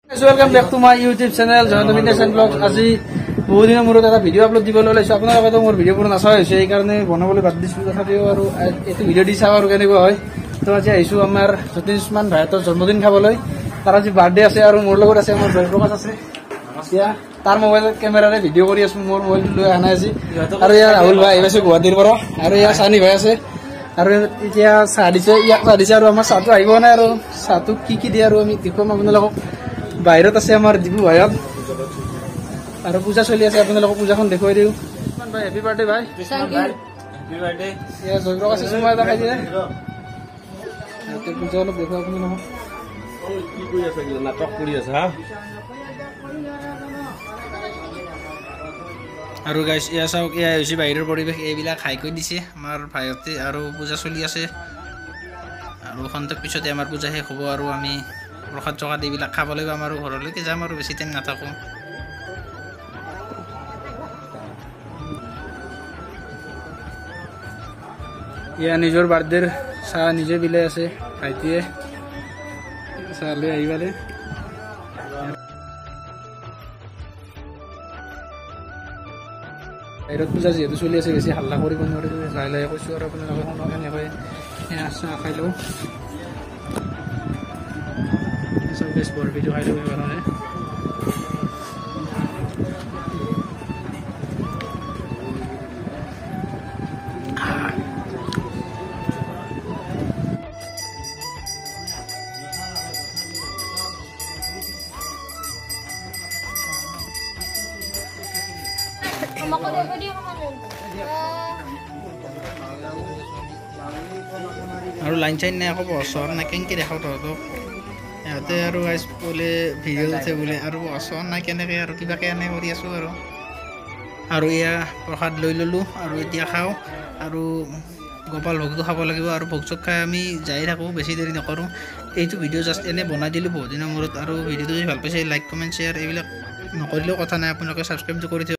Welcome back to my YouTube channel, Jonomination Vlogs. আজি বহুত দিনৰ মূৰত এটা ভিডিঅ' আপলোড দিবলৈ ওলাইছো। আপোনালোকে মোৰ ভিডিঅ'বোৰ নাচাই হৈছে, এই কাৰণে বনাবলৈ বাদ দিছিলো। তথাপিও আৰু এইটো ভিডিঅ' দি চাওঁ আৰু কেনেকুৱা হয়। তো আজি আহিছো আমাৰ জ্যোতিষমান ভাইহঁতৰ জন্মদিন খাবলৈ। তাৰ আজি বাৰ্থডে আছে আৰু মোৰ লগত আছে মোৰ জয়প্ৰকাশ আছে। এতিয়া তাৰ মোবাইল কেমেৰাৰে ভিডিঅ' কৰি আছো, মোৰ মোবাইলটো লৈ অহা নাই আজি। আৰু ইয়াৰ ৰাহুল ভাই আহিছে গুৱাহাটীৰ পৰা, আৰু ইয়াৰ চানি ভাই আছে। আৰু এতিয়া চাহ দিছে, ইয়াক চাহ দিছে আৰু আমাৰ চাহটো আহিব নাই। আৰু চাহটো কি দিয়ে আৰু আমি দেখুৱাম আপোনালোকক। বাহিৰত আছে আমাৰ ডিবু ভাইহঁত, আৰু পূজা চলি আছে। আপোনালোকক পূজাখন দেখুৱাই দিওঁ। ভাই হেপী বাৰ্থডে ভাই। জয়প্ৰকাশ চুমা এটা খাই দিয়ে। পূজা অলপ দেখুৱাই আপোনালোকক। নাটক কৰি আছে হা। আৰু গাইছ এয়া চাওক, এয়া হৈছে বাহিৰৰ পৰিৱেশ। এইবিলাক হাই কৰি দিছে আমাৰ ভাইহঁতে, আৰু পূজা চলি আছে। আৰু খন্তেক পিছতে আমাৰ পূজা শেষ হ'ব, আৰু আমি প্ৰসাদ চসাদ এইবিলাক খাব লাগিব। আমাৰ ঘৰলৈকে যাম আৰু বেছি টাইম নাথাকোঁ। এয়া নিজৰ বাৰ্থডেৰ চাহ নিজে বিলাই আছে ভাইটিয়ে। চাহ লৈ আহিবাৰে। বাহিৰত পূজা যিহেতু চলি আছে, বেছি হাল্লা কৰিব নোৱাৰিলোঁ, লাহে লাহে কৈছোঁ। আৰু আপোনালোকে শুনক, এনেকৈ চাহ খাই লওঁ। চব বেছ বৰফিটো খাই ল'ব কাৰণে। আৰু লাইন চাইন নাই, আকৌ বছৰ নাই কেনেকৈ দেখাওঁ তহঁতক। সিহঁতে আৰু বোলে ভিডিঅ' উঠে বোলে, আৰু বছৰ নাই কেনেকৈ আৰু কিবাকৈ এনে কৰি আছোঁ আৰু এয়া প্ৰসাদ লৈ ল'লোঁ, আৰু এতিয়া খাওঁ। আৰু গোপাল ভোগটো খাব লাগিব, আৰু ভোগ চোগ খাই আমি যাই থাকোঁ, বেছি দেৰি নকৰোঁ। এইটো ভিডিঅ' জাষ্ট এনেই বনাই দিলোঁ বহুত দিনৰ মূৰত। আৰু ভিডিঅ'টো যদি ভাল পাইছে লাইক কমেণ্ট শ্বেয়াৰ এইবিলাক নকৰিলেও কথা নাই, আপোনালোকে ছাবস্ক্ৰাইবটো কৰি থৈ